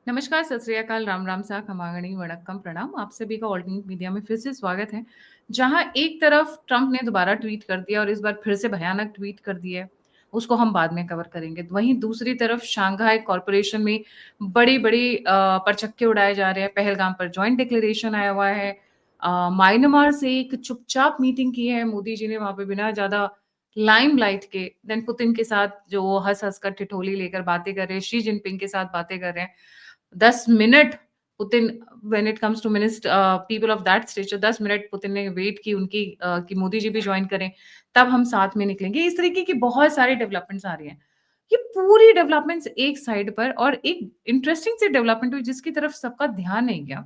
नमस्कार, सत श्री अकाल, राम राम सा, खमागणी, वणक्कम, प्रणाम। आप सभी का ऑल्टरनेट मीडिया में फिर से स्वागत है। जहां एक तरफ ट्रंप ने दोबारा ट्वीट कर दिया और इस बार फिर से भयानक ट्वीट कर दिया है, उसको हम बाद में कवर करेंगे। वहीं दूसरी तरफ शांघाई कॉरपोरेशन में बड़ी-बड़ी परचक्के उड़ाए जा रहे हैं। पहलगाम पर जॉइंट डिक्लेरेशन आया हुआ है। म्यांमार से एक चुपचाप मीटिंग की है मोदी जी ने वहाँ पे बिना ज़्यादा लाइमलाइट के। देन पुतिन के साथ जो वो हँस-हँस कर ठिठोली लेकर बातें कर रहे हैं, शी जिनपिंग के साथ बातें कर रहे हैं। 10 minute Putin when it comes to people of that stature 10 minute Putin ने वेट की उनकी कि मोदी जी भी जॉइन करें, तब हम साथ में निकलेंगे। इस तरीके की बहुत सारी डेवलपमेंट्स आ रही हैं। ये पूरी डेवलपमेंट्स एक साइड पर और एक इंटरेस्टिंग सी डेवलपमेंट हुई जिसकी तरफ सबका ध्यान नहीं गया।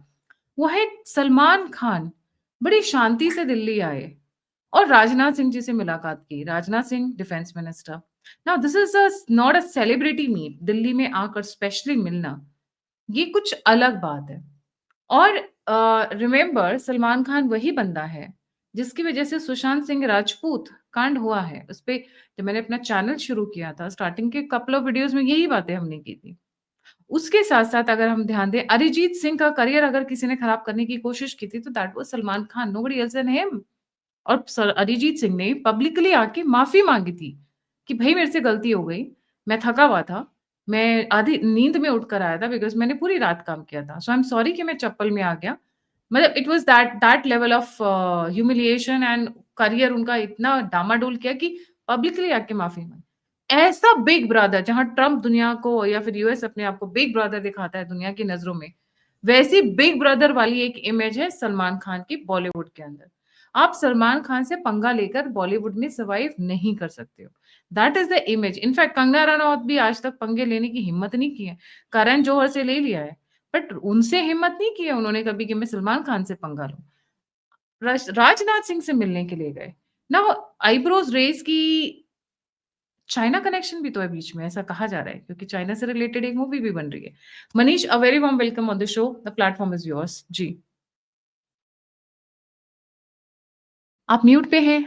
वो है सलमान खान बड़ी शांति से दिल्ली आए और राजनाथ सिंह जी से मुलाकात की। Rajnath Singh defence minister. Now this is not a celebrity meet. Delhi में आकर स्पेशली मिलना ये कुछ अलग बात है। और रिमेंबर सलमान खान वही बंदा है, जिसकी वज़ह से सुशांत सिंह राजपूत कांड हुआ है। उसपे जब मैंने अपना चैनल शुरू किया था, स्टार्टिंग के कपल ऑफ वीडियोज़ में यही बातें हमने की थी। उसके साथ-साथ अगर हम ध्यान दें, अरिजीत सिंह का करियर अगर किसी ने खराब करने की कोशिश की थी, तो that was Salman Khan, nobody else than him. और अरिजीत सिंह ने पब्लिकली आके माफ़ी माँगी थी, कि भई मेरे से गलती हो गई, मैं थका हुआ था, मैं आधी नींद में उठकर आया था बिकॉज़ मैंने पूरी रात काम किया था। सो आई एम सॉरी कि मैं चप्पल में आ गया। मतलब it was that that level of humiliation and career उनका इतना डामाडोल किया कि पब्लिकली आके माफ़ी माँगी। ऐसा बिग ब्रदर जहाँ ट्रम्प दुनिया को या फिर यूएस अपने आप को बिग ब्रदर दिखाता है दुनिया की नज़रों में, वैसी बिग ब्रदर वाली एक इमेज है सलमान खान की बॉलीवुड के अंदर। आप सलमान खान से पंगा लेकर बॉलीवुड में सर्वाइव नहीं कर सकते हो। That is the image. In fact Kangana Ranaut भी आज तक पंगे लेने की हिम्मत नहीं की है। करण जौहर से ले लिया है, बट उनसे हिम्मत नहीं की है उन्होंने कभी कि मैं सलमान खान से पंगा लूँ। राजनाथ सिंह से मिलने के लिए गए। नाउ आईब्रोज रेज़ की चाइना कनेक्शन भी तो है बीच में, ऐसा कहा जा रहा है क्योंकि चाइना से रिलेटेड एक मूवी भी बन रही है। Manish, a very warm welcome on the show. The platform is yours. जी, आप म्यूट पे हैं।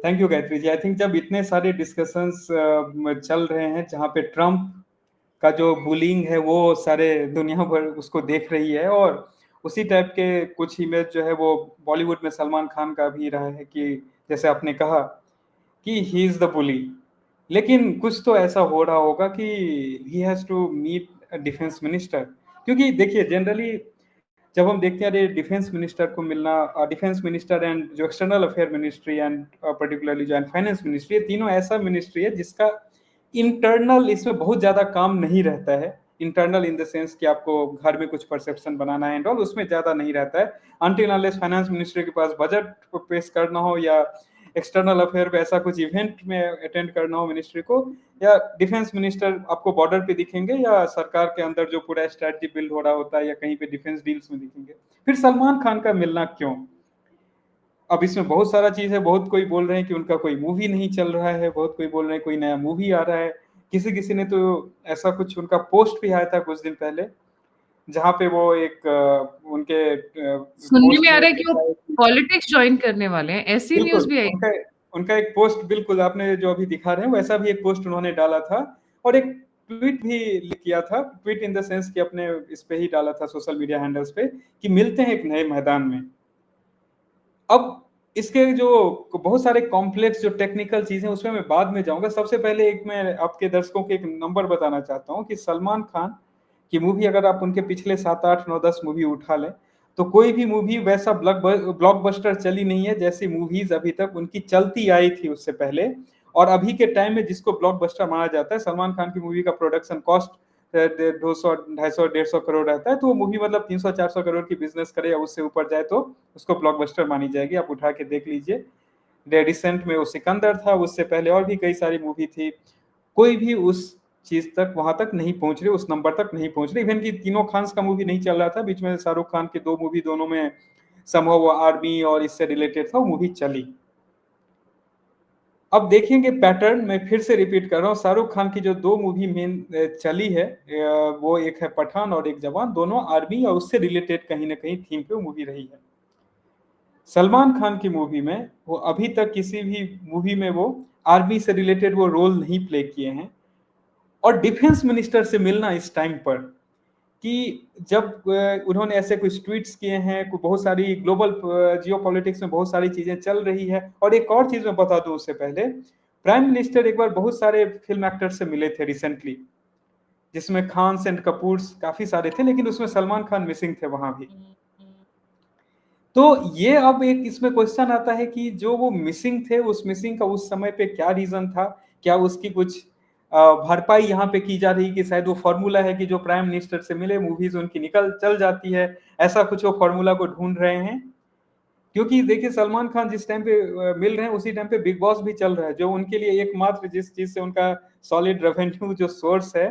Thank you Gayatri ji. I think जब इतने सारे डिस्कशंस चल रहे हैं जहाँ पे ट्रम्प का जो बुलिंग है वो सारे दुनिया भर उसको देख रही है, और उसी टाइप के कुछ इमेज जो है वो बॉलीवुड में सलमान खान का भी रहा है कि जैसे आपने कहा कि ही इज द बुली। लेकिन कुछ तो ऐसा हो रहा होगा कि he has to meet defence minister, क्योंकि देखिए जनरली जब हम देखते हैं अरे डिफेंस मिनिस्टर को मिलना, डिफेंस मिनिस्टर एंड जो external affair ministry and particularly जो फाइनेंस मिनिस्ट्री, ये तीनों ऐसा मिनिस्ट्री है जिसका इंटरनल इसमें बहुत ज्यादा काम नहीं रहता है। इंटरनल इन द सेंस कि आपको घर में कुछ परसेप्शन बनाना है एंड ऑल, उसमें ज्यादा नहीं रहता है अनटिल अनलेस फाइनेंस मिनिस्ट्री के पास बजट पेश करना हो या एक्सटर्नल अफेयर पे ऐसा कुछ इवेंट में अटेंड करना हो मिनिस्ट्री को, या डिफेंस मिनिस्टर आपको बॉर्डर पे दिखेंगे या सरकार के अंदर जो पूरा स्ट्रेटजी बिल्ड हो रहा होता है या कहीं पे डिफेंस डील्स में दिखेंगे। फिर सलमान खान का मिलना क्यों? अब इसमें बहुत सारा चीज है। बहुत कोई बोल रहे हैं कि उनका कोई मूवी नहीं चल रहा है, बहुत कोई बोल रहे हैं कोई नया मूवी आ रहा है। किसी किसी ने तो ऐसा कुछ उनका पोस्ट भी आया था कुछ दिन पहले, जहाँ पे वो एक उनके सुनने में पोस्ट आ में रहा है कि वो लिखा है कि पॉलिटिक्स जॉइन करने वाले हैं, ऐसी न्यूज़ बिल्कुल भी आई। उनका उनका एक पोस्ट, बिल्कुल आपने जो अभी दिखा रहे हैं वैसा भी एक पोस्ट उन्होंने डाला था, और एक ट्वीट भी किया था। ट्वीट इन द सेंस कि अपने इस पे ही डाला था सोशल मीडिया हैंडल्स पे कि मिलते हैं एक नए मैदान में। अब इसके जो बहुत सारे कॉम्प्लेक्स जो टेक्निकल चीजें उसमें मैं बाद में जाऊंगा। सबसे पहले एक मैं आपके दर्शकों को एक नंबर बताना चाहता हूँ कि सलमान खान की मूवी अगर आप उनके पिछले 7 8 9 10 मूवी उठा लें तो कोई भी मूवी वैसा ब्लॉकबस्टर चली नहीं है जैसी मूवीज अभी तक उनकी चलती आई थी उससे पहले। और अभी के टाइम में जिसको ब्लॉकबस्टर माना जाता है, सलमान खान की मूवी का प्रोडक्शन कॉस्ट 200 250 150 करोड़ रहता है, तो वो मूवी मतलब 300 400 करोड़ की बिजनेस करे या उससे ऊपर जाए तो उसको ब्लॉकबस्टर मानी जाएगी। आप उठा के देख लीजिए। रिसेंट में वो सिकंदर था, उससे पहले और भी कई सारी मूवी थी। कोई भी उस चीज तक वहां तक नहीं पहुंच रहे, उस नंबर तक नहीं पहुंच रहे। इवन की तीनों खान्स का मूवी नहीं चल रहा था बीच में, शाहरुख खान की 2 मूवी, दोनों में समहाउ वो आर्मी और इससे रिलेटेड था, वो मूवी चली। अब देखेंगे पैटर्न, मैं फिर से रिपीट कर रहा हूँ, शाहरुख खान की जो 2 मूवी मेन चली है, वो एक है पठान और एक जवान, दोनों आर्मी और उससे रिलेटेड कहीं ना कहीं थीम पे मूवी रही है। सलमान खान की मूवी में वो अभी तक किसी भी मूवी में वो आर्मी से रिलेटेड वो रोल नहीं प्ले किए हैं। और डिफेंस मिनिस्टर से मिलना इस टाइम पर, कि जब उन्होंने ऐसे कुछ ट्वीट्स किए हैं, बहुत सारी ग्लोबल जियो पॉलिटिक्स में बहुत सारी चीजें चल रही है। और एक और चीज मैं बता दूं उससे पहले, प्राइम मिनिस्टर एक बार बहुत सारे फिल्म एक्टर से मिले थे रिसेंटली, जिसमें खान एंड कपूर काफी सारे थे, लेकिन उसमें सलमान खान मिसिंग थे वहां भी। तो ये अब एक इसमें क्वेश्चन आता है कि जो वो मिसिंग थे, उस मिसिंग का उस समय पे क्या रीजन था, क्या उसकी कुछ भरपाई यहाँ पे की जा रही कि शायद वो फॉर्मूला है कि जो प्राइम मिनिस्टर से मिले मूवीज उनकी निकल चल जाती है, ऐसा कुछ वो फॉर्मूला को ढूंढ रहे हैं। क्योंकि देखिए सलमान खान जिस टाइम पे मिल रहे हैं उसी टाइम पे बिग बॉस भी चल रहा है, जो उनके लिए एकमात्र जिस चीज से उनका सॉलिड रेवेन्यू जो सोर्स है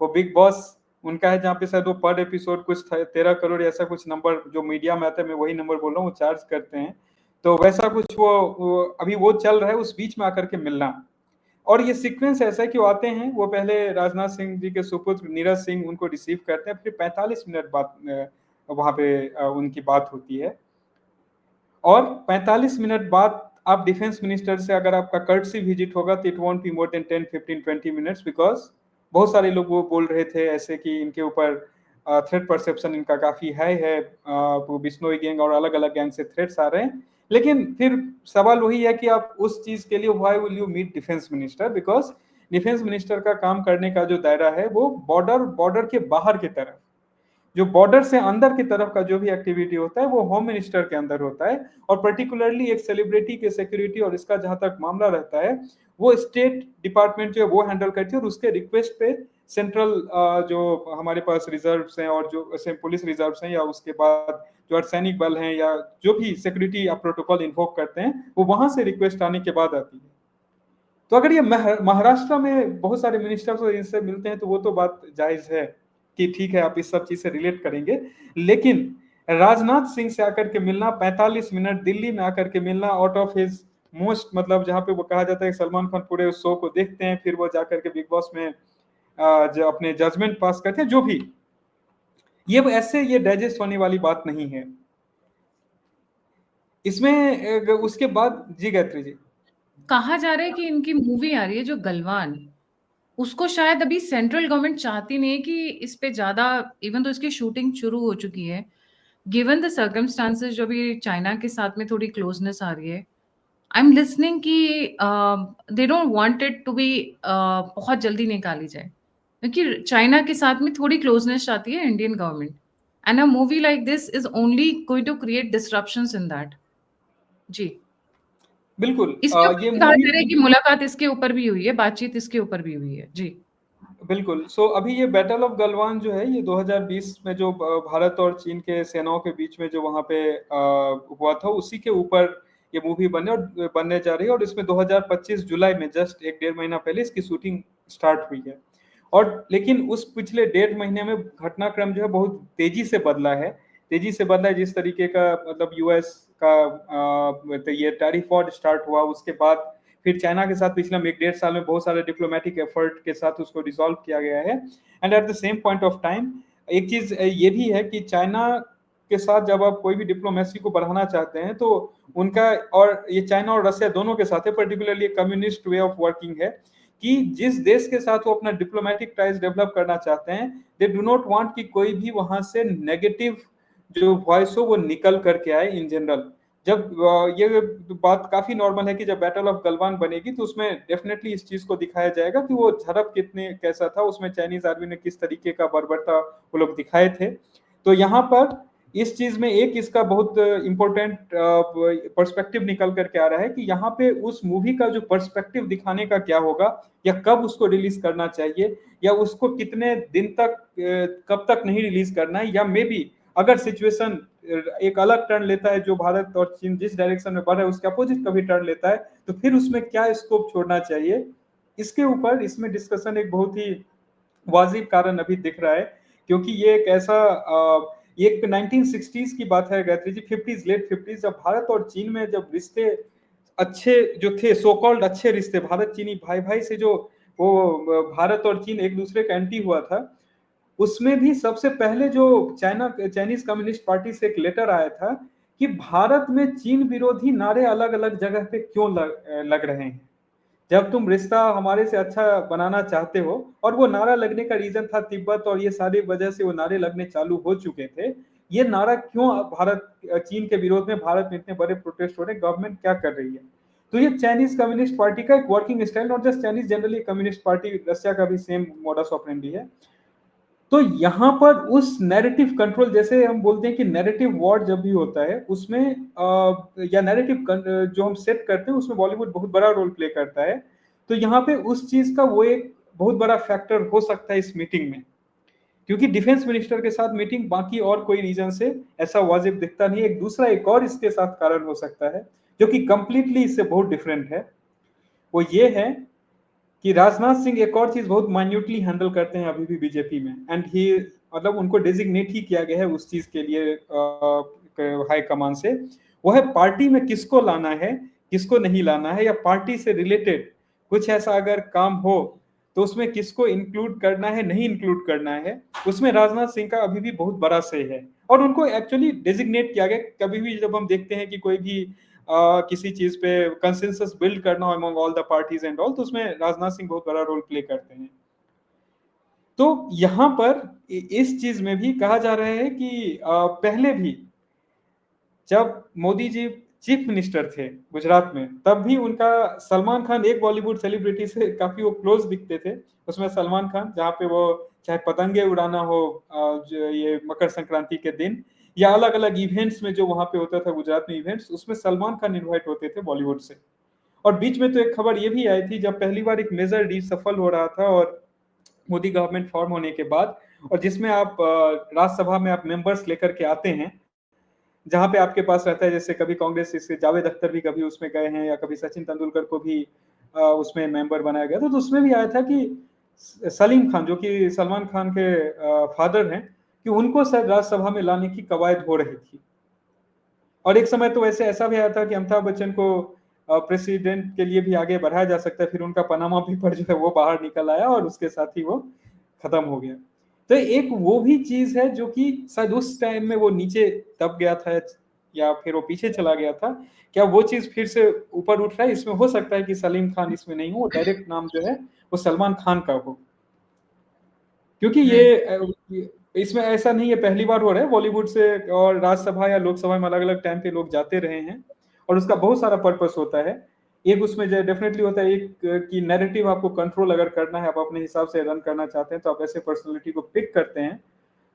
वो बिग बॉस उनका है, जहाँ पे शायद वो पर एपिसोड कुछ 13 करोड़ ऐसा कुछ नंबर जो मीडिया में आता है, मैं वही नंबर बोल रहा हूँ, वो चार्ज करते हैं। तो वैसा कुछ वो अभी वो चल रहा है, उस बीच में आकर के मिलना। और ये सीक्वेंस ऐसा है कि वो आते हैं, वो पहले राजनाथ सिंह जी के सुपुत्र नीरज सिंह उनको रिसीव करते हैं, फिर 45 मिनट बाद वहां पे उनकी बात होती है। और 45 मिनट बाद आप डिफेंस मिनिस्टर से अगर आपका कर्टसी विजिट होगा तो it won't be more than 10-15-20 minutes, because बहुत सारे लोग वो बोल रहे थे ऐसे कि इनके ऊपर थ्रेट परसेप्शन इनका काफी हाई है, बिश्नोई गैंग और अलग अलग गैंग से थ्रेट्स आ रहे हैं। लेकिन फिर सवाल वही है कि आप उस चीज के लिए why will you meet defence minister, because defence minister का काम करने का जो दायरा है वो बॉर्डर बॉर्डर के बाहर की तरफ, जो बॉर्डर से अंदर की तरफ का जो भी एक्टिविटी होता है वो होम मिनिस्टर के अंदर होता है। और पर्टिकुलरली एक सेलिब्रिटी के सिक्योरिटी और इसका जहां तक मामला रहता है वो स्टेट डिपार्टमेंट जो है वो हैंडल करती है, और उसके रिक्वेस्ट पे सेंट्रल जो हमारे पास रिजर्व हैं और जो पुलिस रिजर्व हैं या उसके बाद जो अर्धसैनिक बल हैं या जो भी सिक्योरिटी प्रोटोकॉल इन्वोक करते हैं वो वहां से रिक्वेस्ट आने के बाद आती है। तो अगर ये महाराष्ट्र में बहुत सारे मिनिस्टर्स इनसे मिलते हैं तो वो तो बात जायज है कि ठीक है आप इस सब चीज से रिलेट करेंगे। लेकिन राजनाथ सिंह से आकर के मिलना, 45 मिनट दिल्ली में आकर के मिलना, आउट ऑफ हिज मोस्ट, मतलब जहाँ पे वो कहा जाता है सलमान खान पूरे उस शो को देखते हैं, फिर वो जाकर के बिग बॉस में जो अपने जजमेंट पास करते हैं, जो भी ये ऐसे ये डाइजेस्ट होने वाली बात नहीं है इसमें। उसके बाद जी गायत्री जी। कहा जा रहा है कि इनकी मूवी आ रही है जो गलवान, उसको शायद अभी सेंट्रल गवर्नमेंट चाहती नहीं है कि इस पे ज्यादा, इवन तो इसकी शूटिंग शुरू हो चुकी है, गिवन द सर्कमस्टांसेस जो भी चाइना के साथ में थोड़ी क्लोजनेस आ रही है, आई एम लिसनिंग कि they don't want it to be बहुत जल्दी निकाली जाए, क्योंकि चाइना के साथ में थोड़ी क्लोजनेस चाहती है Indian government, and a movie like this is only going to create disruptions in that. जी। बिल्कुल इसके ऊपर ये भी कहा मूवी जा रहा है कि मुलाकात इसके ऊपर भी हुई है, बातचीत इसके ऊपर भी हुई है। जी। बिल्कुल। अभी ये बैटल ऑफ गलवान जो है ये 2020 में जो भारत और चीन के सेनाओं के बीच में जो वहां पे हुआ था उसी के ऊपर ये मूवी बनने जा रही है। और इसमें 2025 जुलाई में जस्ट 1-1.5 महीना पहले इसकी शूटिंग स्टार्ट हुई है। और लेकिन उस पिछले 1.5 महीने में घटनाक्रम जो है बहुत तेजी से बदला है। तेजी से बदला है जिस तरीके का, मतलब यूएस का तो ये टैरिफ वॉर स्टार्ट हुआ, उसके बाद फिर चाइना के साथ पिछले 1-1.5 साल में बहुत सारे डिप्लोमेटिक एफर्ट के साथ उसको रिजॉल्व किया गया है। And at the same point of time एक चीज ये भी है कि चाइना के साथ जब आप कोई भी डिप्लोमेसी को बढ़ाना चाहते हैं तो उनका, और ये चाइना और रशिया दोनों के साथ है, particularly communist way of working है कि जिस देश के साथ वो अपना डिप्लोमेटिक टाइज डेवलप करना चाहते हैं दे डू नॉट वांट कि कोई भी वहां से नेगेटिव जो वॉइस हो वो निकल करके आए इन जनरल। जब ये बात काफी नॉर्मल है कि जब बैटल ऑफ गलवान बनेगी तो उसमें डेफिनेटली इस चीज को दिखाया जाएगा कि वो झड़प कितने कैसा था, उसमें चाइनीज आर्मी ने किस तरीके का बर्बरता वो लोग दिखाए थे। तो यहाँ पर इस चीज में एक इसका बहुत इंपॉर्टेंट पर्सपेक्टिव निकल करके आ रहा है कि यहाँ पे उस मूवी का जो पर्सपेक्टिव दिखाने का क्या होगा, या कब उसको रिलीज करना चाहिए, या उसको कितने दिन तक कब तक नहीं रिलीज करना है, या मे बी अगर सिचुएशन एक अलग टर्न लेता है, जो भारत और चीन जिस डायरेक्शन में बढ़ रहा है उसके अपोजिट कभी टर्न लेता है, तो फिर उसमें क्या स्कोप छोड़ना चाहिए, इसके ऊपर इसमें डिस्कशन एक बहुत ही वाजिब कारण अभी दिख रहा है। क्योंकि ये एक ऐसा ये एक 1960s की बात है गायत्री जी, 50s लेट 50s, जब भारत और चीन में जब रिश्ते अच्छे जो थे, सो कॉल्ड अच्छे रिश्ते, भारत चीनी भाई भाई से जो वो भारत और चीन एक दूसरे का एंटी हुआ था, उसमें भी सबसे पहले जो चाइनीज कम्युनिस्ट पार्टी से एक लेटर आया था कि भारत में चीन विरोधी नारे अलग अलग जगह पे क्यों लग रहे हैं। जब तुम रिश्ता हमारे से अच्छा बनाना चाहते हो, और वो नारा लगने का रीजन था तिब्बत और ये सारी वजह से वो नारे लगने चालू हो चुके थे। ये नारा क्यों भारत चीन के विरोध में भारत में इतने बड़े प्रोटेस्ट हो रहे हैं, गवर्नमेंट क्या कर रही है? तो ये चाइनीज कम्युनिस्ट पार्टी का एक working style, not just Chinese, generally communist party Russia का भी सेम मॉडस ऑपरेंडी है। तो यहाँ पर उस नैरेटिव कंट्रोल, जैसे हम बोलते हैं कि नैरेटिव वॉर जब भी होता है उसमें या नैरेटिव जो हम सेट करते हैं उसमें बॉलीवुड बहुत बड़ा रोल प्ले करता है। तो यहाँ पे उस चीज का वो एक बहुत बड़ा फैक्टर हो सकता है इस मीटिंग में, क्योंकि डिफेंस मिनिस्टर के साथ मीटिंग बाकी और कोई रीजन से ऐसा वाजिब दिखता नहीं है। एक दूसरा एक और इसके साथ कारण हो सकता है जो कि कंप्लीटली इससे बहुत डिफरेंट है, वो ये है कि राजनाथ सिंह एक और चीज बहुत माइन्यूटली हैंडल करते हैं अभी भी बीजेपी में, एंड ही मतलब उनको डेजिग्नेट ही किया गया है उस चीज के लिए हाई कमान से। वो है पार्टी में किसको लाना है, किसको नहीं लाना है, या पार्टी से रिलेटेड कुछ ऐसा अगर काम हो तो उसमें किसको इंक्लूड करना है, नहीं इंक्लूड करना है, उसमें राजनाथ सिंह का अभी भी बहुत बड़ा से है। और उनको एक्चुअली डेजिग्नेट किया गया। कभी भी जब हम देखते हैं कि कोई भी किसी चीज पे कंसेंसस बिल्ड करना हो among all the parties and all, तो उसमें राजनाथ सिंह बहुत बड़ा रोल प्ले करते हैं। तो यहाँ पर इस चीज में भी कहा जा रहा है कि पहले भी जब मोदी जी चीफ मिनिस्टर थे गुजरात में, तब भी उनका सलमान खान एक बॉलीवुड सेलिब्रिटी से काफी वो क्लोज दिखते थे। उसमें सलमान खान, जहाँ पे वो चाहे पतंगे उड़ाना हो जो ये मकर संक्रांति के दिन, या अलग अलग इवेंट्स में जो वहां पे होता था गुजरात में इवेंट्स, उसमें सलमान खान इन्वाइट होते थे बॉलीवुड से। और बीच में तो एक खबर ये भी आई थी जब पहली बार एक मेजर डील सफल हो रहा था और मोदी गवर्नमेंट फॉर्म होने के बाद, और जिसमें आप राज्यसभा में आप मेंबर्स लेकर के आते हैं, जहां पे आपके पास रहता है, जैसे कभी कांग्रेस से जावेद अख्तर भी कभी उसमें गए हैं, या कभी सचिन तेंदुलकर को भी उसमें मेंबर बनाया गया था। तो उसमें भी आया था कि सलीम खान, जो कि सलमान खान के फादर हैं, कि उनको शायद राज्यसभा में लाने की कवायद हो रही थी। और एक समय तो वैसे ऐसा भी आया था कि अमिताभ बच्चन को प्रेसिडेंट के लिए भी आगे बढ़ाया जा सकता है, फिर उनका पनामा पेपर जो है वो बाहर निकल आया और उसके साथ ही वो खत्म हो गया। तो एक वो भी चीज है जो कि शायद उस टाइम में वो नीचे दब गया था, या फिर वो पीछे चला गया था। क्या वो चीज फिर से ऊपर उठ रहा है? इसमें हो सकता है कि सलीम खान इसमें नहीं हो, डायरेक्ट नाम जो है वो सलमान खान का हो, क्योंकि इसमें ऐसा नहीं है पहली बार हो रहा है बॉलीवुड से, और राज्यसभा या लोकसभा में अलग अलग टाइम पे लोग जाते रहे हैं, और उसका बहुत सारा पर्पस होता है। एक उसमें जो डेफिनेटली होता है एक कि नैरेटिव आपको कंट्रोल अगर करना है, आप अपने हिसाब से रन करना चाहते हैं, तो आप ऐसे पर्सनैलिटी को पिक करते हैं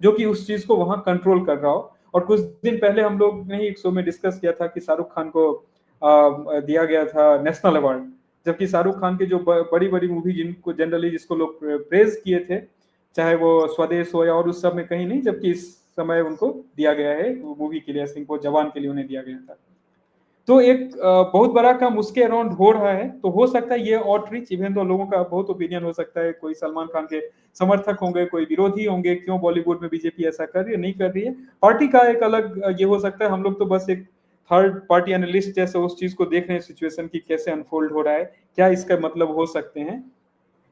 जो कि उस चीज को वहां कंट्रोल कर रहा हो। और कुछ दिन पहले हम लोग ने एक शो में डिस्कस किया था कि शाहरुख खान को दिया गया था नेशनल अवार्ड, जबकि शाहरुख खान की जो बड़ी बड़ी मूवी जिनको जनरली जिसको लोग प्रेज किए थे, चाहे वो स्वदेश हो या और उस सब में कहीं नहीं, जबकि इस समय उनको दिया गया है वो मूवी के लिए, सिंह को जवान के लिए उन्हें दिया गया था। तो एक बहुत बड़ा काम उसके अराउंड हो रहा है। तो हो सकता है ये आउटरीच, इवन तो लोगों का बहुत ओपिनियन हो सकता है, कोई सलमान खान के समर्थक होंगे, कोई विरोधी होंगे, क्यों बॉलीवुड में बीजेपी ऐसा कर रही है, नहीं कर रही है। पार्टी का एक अलग ये हो सकता है, हम लोग तो बस एक थर्ड पार्टी एनालिस्ट जैसे उस चीज को देख रहे हैं, सिचुएशन की कैसे अनफोल्ड हो रहा है, क्या इसका मतलब हो सकते हैं।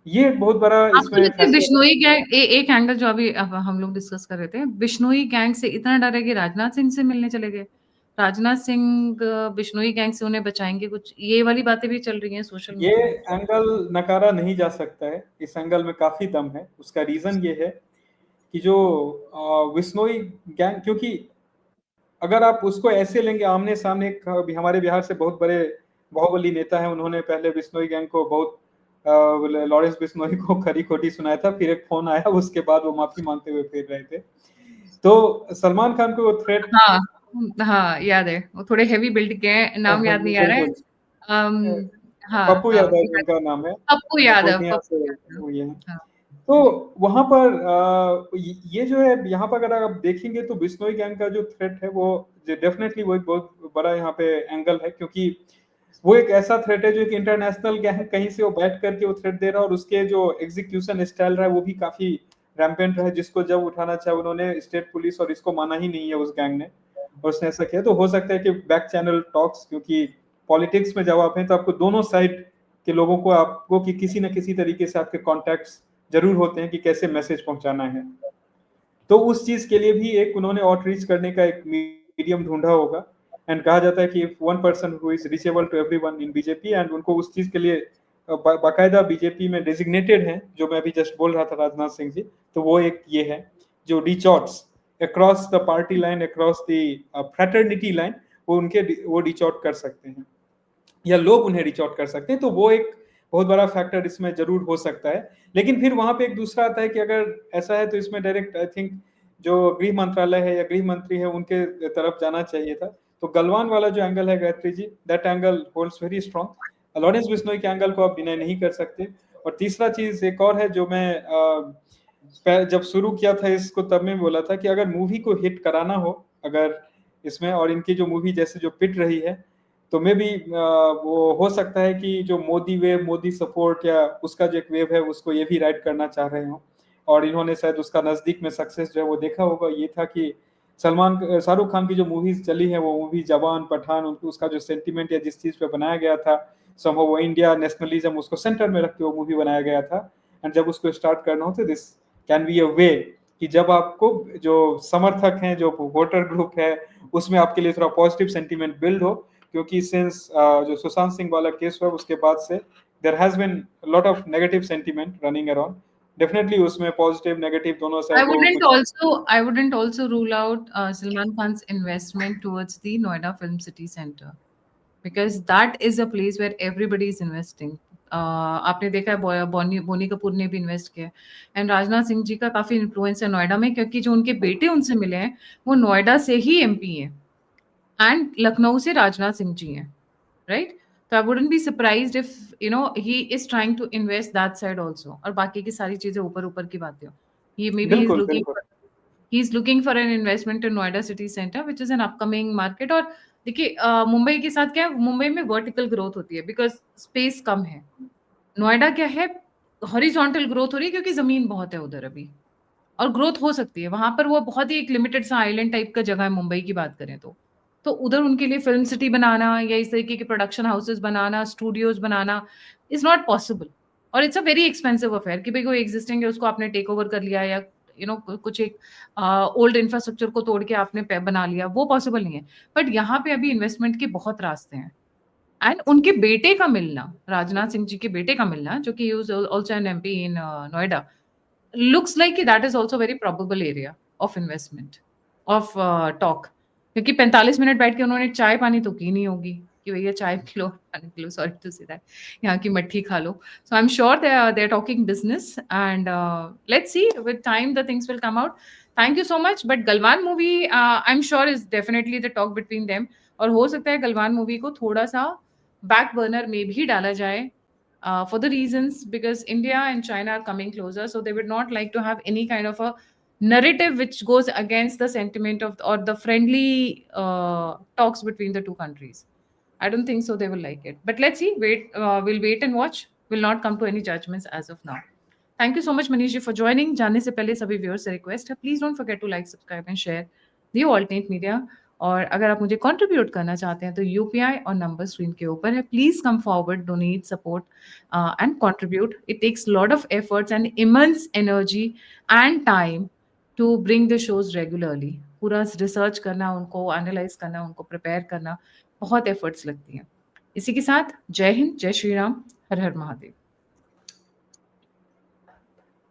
ये एक बहुत बड़ा आपको इसमें लगता है फैक्टर। बिश्नोई गैंग एक एंगल जो अभी अब हम लोग डिस्कस कर रहे थे, बिश्नोई गैंग से इतना डर है कि राजनाथ सिंह से मिलने चले गए। राजनाथ सिंह बिश्नोई गैंग से उन्हें बचाएंगे, कुछ ये वाली बातें भी चल रही हैं सोशल ये मीडिया में। एंगल नकारा नहीं जा सकता है, इस एंगल में काफी दम है। उसका रीजन ये है कि जो विश्नोई गैंग, क्योंकि अगर आप उसको ऐसे लेंगे आमने सामने, हमारे बिहार से बहुत बड़े बाहुबली नेता है, उन्होंने पहले बिश्नोई गैंग को बहुत लॉरेंस बिश्नोई को खरी खोटी सुनाया था, फिर एक फोन आया, उसके बाद वो माफी मांगते हुए फिर रहे थे। तो सलमान खान को वो थ्रेट, हाँ, हाँ, याद है। वो थोड़े हेवी बिल्ड के हैं, नाम याद नहीं आ रहा है। बिल्कुल हाँ, पप्पू हाँ, यादव उनका नाम है, पूर्णिया से पप्पू यादव। वो ये है। हाँ। तो वहां पर ये जो है, यहाँ पर अगर आप देखेंगे तो बिश्नोई गैंग का जो थ्रेट है वो डेफिनेटली वो एक बहुत बड़ा यहाँ पे एंगल है, क्योंकि वो एक ऐसा थ्रेट है जो एक इंटरनेशनल गैंग कहीं से वो बैठ करके वो थ्रेट दे रहा है, और उसके जो एग्जीक्यूशन स्टाइल रहा है वो भी काफी रैम्पेंट रहा है। जिसको जब उठाना चाहे उन्होंने, स्टेट पुलिस और इसको माना ही नहीं है उस गैंग ने, और उसने ऐसा किया। तो हो सकता है कि बैक चैनल टॉक्स, क्योंकि पॉलिटिक्स में जब आप हैं तो आपको दोनों साइड के लोगों को आपको कि किसी न किसी तरीके से आपके कॉन्टैक्ट्स जरूर होते हैं कि कैसे मैसेज पहुंचाना है। तो उस चीज के लिए भी एक उन्होंने आउटरीच करने का एक मीडियम ढूंढा होगा। एंड कहा जाता है कि one person who is reachable to everyone in BJP, and उनको उस चीज के लिए बाकायदा बीजेपी में डेजिग्नेटेड हैं, जो मैं अभी जस्ट बोल रहा था, राजनाथ सिंह जी, तो वो एक ये है जो reach across the party line, across the fraternity line, वो रीच आउट कर सकते हैं या लोग उन्हें रीच आउट कर सकते हैं, तो वो एक बहुत बड़ा फैक्टर इसमें जरूर हो सकता है। लेकिन फिर वहां पे एक दूसरा आता है कि अगर ऐसा है तो इसमें डायरेक्ट आई थिंक जो गृह मंत्रालय है या गृह मंत्री है उनके तरफ जाना चाहिए था। तो गलवान वाला जो एंगल है Gayatri ji, that angle holds very strong. Lawrence Bishnoi के एंगल को आप डिनाई नहीं कर सकते। और तीसरा चीज एक और है जो मैं जब शुरू किया था इसको तब मैं बोला था कि अगर मूवी को हिट कराना हो अगर इसमें, और इनकी जो मूवी जैसे जो पिट रही है, तो मे भी वो हो सकता है कि जो मोदी वेव, मोदी सपोर्ट या उसका जो एक वेव है उसको ये भी राइड करना चाह रहे हो। और इन्होंने शायद उसका नजदीक में सक्सेस जो है वो देखा होगा। ये था कि शाहरुख खान की जो मूवीज चली है, वो मूवी जवान, पठान, उसका जो सेंटिमेंट या जिस चीज पे बनाया गया था, समहाउ वो इंडिया नेशनलिज्म उसको सेंटर में रख के वो मूवी बनाया गया था। एंड जब उसको स्टार्ट करना हो तो दिस कैन बी अ वे कि जब आपको जो समर्थक हैं, जो वोटर ग्रुप है, उसमें आपके लिए थोड़ा पॉजिटिव सेंटीमेंट बिल्ड हो। क्योंकि सिंस जो सुशांत सिंह वाला केस हुआ उसके बाद से there has been lot of negative sentiment running around. Definitely उसमें पॉजिटिव नेगेटिव दोनों I साइड लोगों wouldn't को। also I wouldn't also rule out Salman Khan's investment towards the Noida Film City Center because that is a place where everybody is investing. आपने देखा है बोनी कपूर ने भी invest किया है एंड राजनाथ सिंह जी का काफी इन्फ्लुएंस है नोएडा में क्योंकि जो उनके बेटे उनसे मिले हैं वो नोएडा से ही एमपी हैं एंड लखनऊ से राजनाथ सिंह जी हैं, राइट? तो I wouldn't be surprised if he is trying to invest that side also और बाकी की सारी चीजें ऊपर ऊपर की बातें हो। ही मे बी इज बिल्कुल लुकिंग बिल्कुल। he's looking for an investment in Noida City Center, which is an upcoming market. और देखिए मुंबई के साथ क्या है, मुंबई में वर्टिकल ग्रोथ होती है बिकॉज स्पेस कम है। नोएडा क्या है, हॉरिजॉन्टल ग्रोथ हो रही है क्योंकि जमीन बहुत है उधर अभी और ग्रोथ हो सकती है वहां पर। वो बहुत ही एक लिमिटेड सा आइलैंड टाइप का जगह है मुंबई की बात करें तो उधर उनके लिए फिल्म सिटी बनाना या इस तरीके के प्रोडक्शन हाउसेस बनाना, स्टूडियोज बनाना इज नॉट पॉसिबल। और it's a very expensive affair कि भाई कोई एग्जिस्टिंग है उसको आपने टेक ओवर कर लिया या कुछ एक ओल्ड इंफ्रास्ट्रक्चर को तोड़ के आपने बना लिया, वो पॉसिबल नहीं है। बट यहाँ पे अभी इन्वेस्टमेंट के बहुत रास्ते हैं एंड उनके बेटे का मिलना, राजनाथ सिंह जी के बेटे का मिलना जो कि also an MP in Noida, looks like that is also very probable area of investment of talk। क्योंकि 45 मिनट बैठ के उन्होंने चाय पानी तो की नहीं होगी कि भैया चाय पी लो, पानी पी लो, सॉरी टू से दैट, यहाँ की मट्ठी खा लो। So I am sure they are talking business and let's see with time the things will come out. Thank you so much. But Galwan movie I am sure is definitely the talk between them और हो सकता है Galwan movie को थोड़ा सा back burner में भी डाला जाए for the reasons because India and China are coming closer, so they would not like to have any kind of a narrative which goes against the sentiment of or the friendly talks between the two countries. I don't think so. They will like it, but let's see. We'll wait and watch. We'll not come to any judgments as of now. Thank you so much, Manish ji, for joining. जाने से पहले सभी viewers से request है, please don't forget to like, subscribe and share the alternate media। और अगर आप मुझे कंट्रीब्यूट करना चाहते हैं तो यूपीआई और नंबर स्क्रीन के ऊपर है, please come forward, donate, support and contribute. It takes lot of efforts and immense energy and time to bring the shows regularly. पूरा रिसर्च करना, उनको एनालाइज करना, उनको प्रिपेयर करना, बहुत एफर्ट्स लगती हैं। इसी के साथ जय हिंद, जय श्री राम, हर हर महादेव।